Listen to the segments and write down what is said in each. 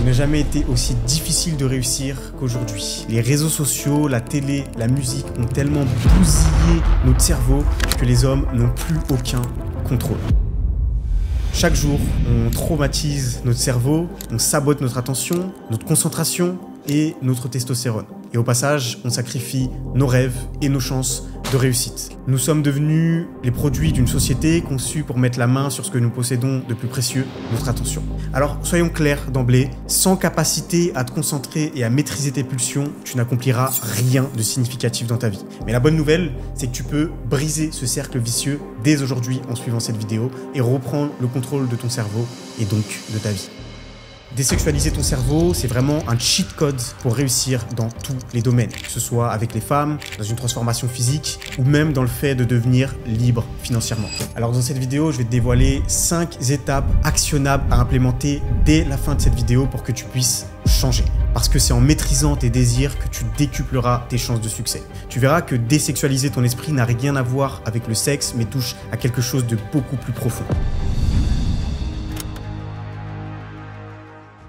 n'a jamais été aussi difficile de réussir qu'aujourd'hui. Les réseaux sociaux, la télé, la musique ont tellement bousillé notre cerveau que les hommes n'ont plus aucun contrôle. Chaque jour, on traumatise notre cerveau, on sabote notre attention, notre concentration et notre testostérone. Et au passage, on sacrifie nos rêves et nos chances de réussite. Nous sommes devenus les produits d'une société conçue pour mettre la main sur ce que nous possédons de plus précieux, notre attention. Alors, soyons clairs d'emblée, sans capacité à te concentrer et à maîtriser tes pulsions, tu n'accompliras rien de significatif dans ta vie. Mais la bonne nouvelle, c'est que tu peux briser ce cercle vicieux dès aujourd'hui en suivant cette vidéo et reprendre le contrôle de ton cerveau et donc de ta vie. Désexualiser ton cerveau, c'est vraiment un cheat code pour réussir dans tous les domaines, que ce soit avec les femmes, dans une transformation physique ou même dans le fait de devenir libre financièrement. Alors dans cette vidéo, je vais te dévoiler 5 étapes actionnables à implémenter dès la fin de cette vidéo pour que tu puisses changer. Parce que c'est en maîtrisant tes désirs que tu décupleras tes chances de succès. Tu verras que désexualiser ton esprit n'a rien à voir avec le sexe, mais touche à quelque chose de beaucoup plus profond.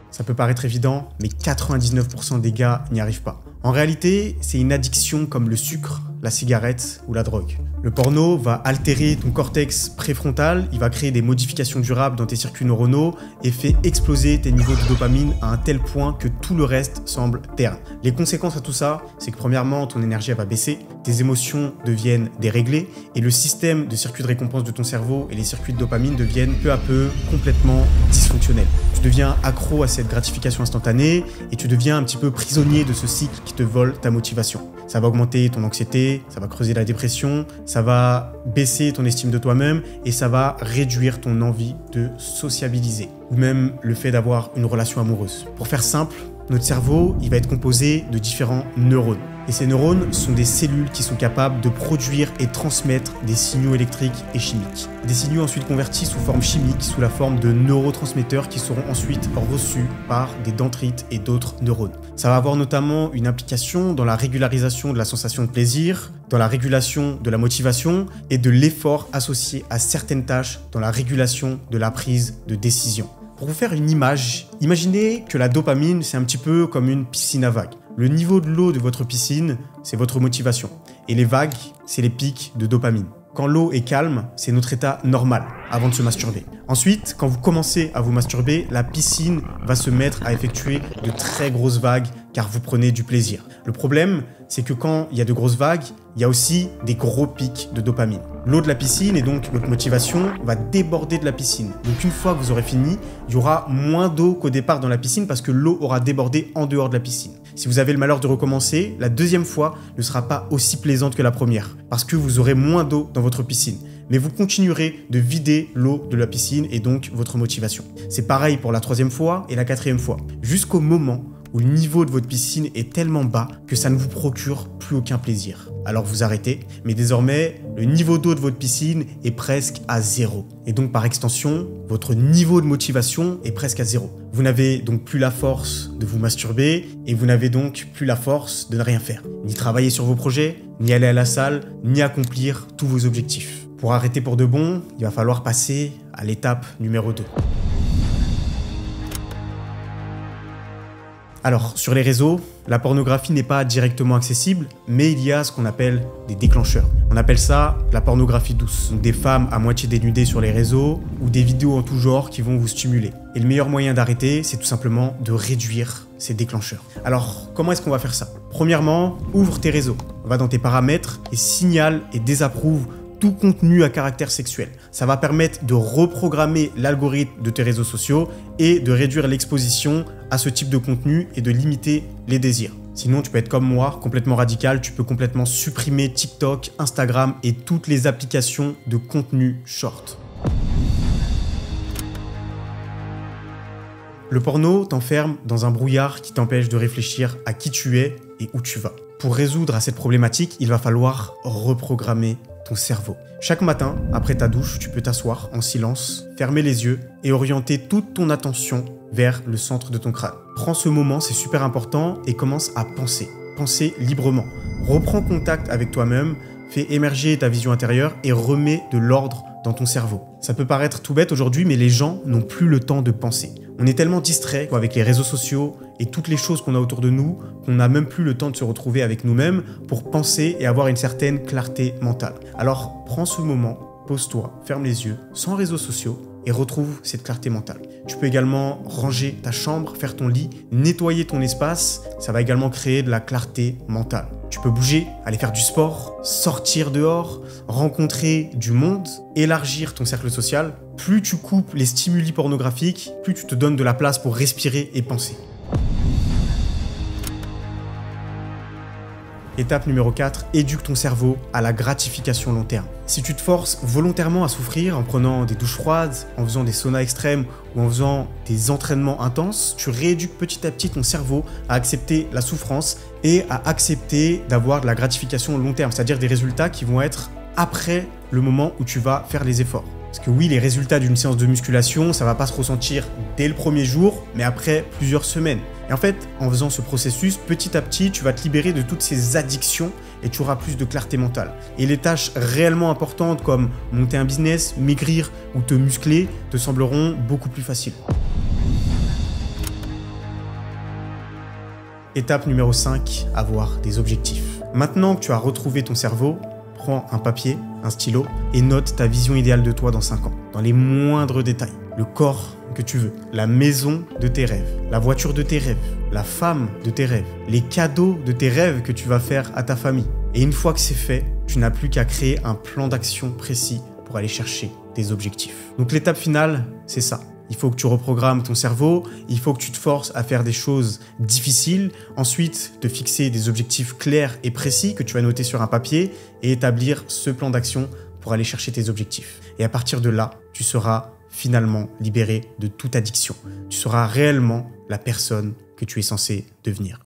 Ça peut paraître évident, mais 99% des gars n'y arrivent pas. En réalité, c'est une addiction comme le sucre, la cigarette ou la drogue. Le porno va altérer ton cortex préfrontal, il va créer des modifications durables dans tes circuits neuronaux et fait exploser tes niveaux de dopamine à un tel point que tout le reste semble terne. Les conséquences à tout ça, c'est que premièrement, ton énergie va baisser, tes émotions deviennent déréglées et le système de circuits de récompense de ton cerveau et les circuits de dopamine deviennent peu à peu complètement dysfonctionnels. Tu deviens accro à cette gratification instantanée et tu deviens un petit peu prisonnier de ce cycle qui te vole ta motivation. Ça va augmenter ton anxiété, ça va creuser la dépression, ça va baisser ton estime de toi-même et ça va réduire ton envie de sociabiliser ou même le fait d'avoir une relation amoureuse. Pour faire simple, notre cerveau, il va être composé de différents neurones. Et ces neurones sont des cellules qui sont capables de produire et transmettre des signaux électriques et chimiques. Des signaux ensuite convertis sous forme chimique, sous la forme de neurotransmetteurs qui seront ensuite reçus par des dendrites et d'autres neurones. Ça va avoir notamment une implication dans la régularisation de la sensation de plaisir, dans la régulation de la motivation et de l'effort associé à certaines tâches dans la régulation de la prise de décision. Pour vous faire une image, imaginez que la dopamine, c'est un petit peu comme une piscine à vagues. Le niveau de l'eau de votre piscine, c'est votre motivation. Et les vagues, c'est les pics de dopamine. Quand l'eau est calme, c'est notre état normal avant de se masturber. Ensuite, quand vous commencez à vous masturber, la piscine va se mettre à effectuer de très grosses vagues car vous prenez du plaisir. Le problème, c'est que quand il y a de grosses vagues, il y a aussi des gros pics de dopamine. L'eau de la piscine et donc votre motivation va déborder de la piscine. Donc une fois que vous aurez fini, il y aura moins d'eau qu'au départ dans la piscine parce que l'eau aura débordé en dehors de la piscine. Si vous avez le malheur de recommencer, la deuxième fois ne sera pas aussi plaisante que la première parce que vous aurez moins d'eau dans votre piscine. Mais vous continuerez de vider l'eau de la piscine et donc votre motivation. C'est pareil pour la troisième fois et la quatrième fois, jusqu'au moment où le niveau de votre piscine est tellement bas que ça ne vous procure plus aucun plaisir. Alors vous arrêtez, mais désormais, le niveau d'eau de votre piscine est presque à 0. Et donc par extension, votre niveau de motivation est presque à 0. Vous n'avez donc plus la force de vous masturber et vous n'avez donc plus la force de ne rien faire. Ni travailler sur vos projets, ni aller à la salle, ni accomplir tous vos objectifs. Pour arrêter pour de bon, il va falloir passer à l'étape numéro 2. Alors, sur les réseaux, la pornographie n'est pas directement accessible, mais il y a ce qu'on appelle des déclencheurs. On appelle ça la pornographie douce. Donc des femmes à moitié dénudées sur les réseaux ou des vidéos en tout genre qui vont vous stimuler. Et le meilleur moyen d'arrêter, c'est tout simplement de réduire ces déclencheurs. Alors, comment est-ce qu'on va faire ça? Premièrement, ouvre tes réseaux. Va dans tes paramètres et signale et désapprouve tout contenu à caractère sexuel. Ça va permettre de reprogrammer l'algorithme de tes réseaux sociaux et de réduire l'exposition à ce type de contenu et de limiter les désirs. Sinon, tu peux être comme moi, complètement radical, tu peux complètement supprimer TikTok, Instagram et toutes les applications de contenu short. Le porno t'enferme dans un brouillard qui t'empêche de réfléchir à qui tu es et où tu vas. Pour résoudre à cette problématique, il va falloir reprogrammer ton cerveau. Chaque matin, après ta douche, tu peux t'asseoir en silence, fermer les yeux et orienter toute ton attention vers le centre de ton crâne. Prends ce moment, c'est super important, et commence à penser. Penser librement. Reprends contact avec toi-même, fais émerger ta vision intérieure et remets de l'ordre dans ton cerveau. Ça peut paraître tout bête aujourd'hui, mais les gens n'ont plus le temps de penser. On est tellement distrait avec les réseaux sociaux et toutes les choses qu'on a autour de nous qu'on n'a même plus le temps de se retrouver avec nous-mêmes pour penser et avoir une certaine clarté mentale. Alors prends ce moment, pose-toi, ferme les yeux, sans réseaux sociaux et retrouve cette clarté mentale. Tu peux également ranger ta chambre, faire ton lit, nettoyer ton espace. Ça va également créer de la clarté mentale. Tu peux bouger, aller faire du sport, sortir dehors, rencontrer du monde, élargir ton cercle social. Plus tu coupes les stimuli pornographiques, plus tu te donnes de la place pour respirer et penser. Étape numéro 4, éduque ton cerveau à la gratification long terme. Si tu te forces volontairement à souffrir en prenant des douches froides, en faisant des saunas extrêmes ou en faisant des entraînements intenses, tu rééduques petit à petit ton cerveau à accepter la souffrance et à accepter d'avoir de la gratification long terme, c'est-à-dire des résultats qui vont être après le moment où tu vas faire les efforts. Parce que oui, les résultats d'une séance de musculation, ça va pas se ressentir dès le premier jour, mais après plusieurs semaines. Et en fait, en faisant ce processus, petit à petit, tu vas te libérer de toutes ces addictions et tu auras plus de clarté mentale. Et les tâches réellement importantes comme monter un business, maigrir ou te muscler te sembleront beaucoup plus faciles. Étape numéro 5, avoir des objectifs. Maintenant que tu as retrouvé ton cerveau, prends un papier, un stylo et note ta vision idéale de toi dans 5 ans, dans les moindres détails. Le corps que tu veux, la maison de tes rêves, la voiture de tes rêves, la femme de tes rêves, les cadeaux de tes rêves que tu vas faire à ta famille. Et une fois que c'est fait, tu n'as plus qu'à créer un plan d'action précis pour aller chercher tes objectifs. Donc l'étape finale, c'est ça. Il faut que tu reprogrammes ton cerveau, il faut que tu te forces à faire des choses difficiles, ensuite te fixer des objectifs clairs et précis que tu vas noter sur un papier et établir ce plan d'action pour aller chercher tes objectifs. Et à partir de là, tu seras finalement libéré de toute addiction. Tu seras réellement la personne que tu es censé devenir.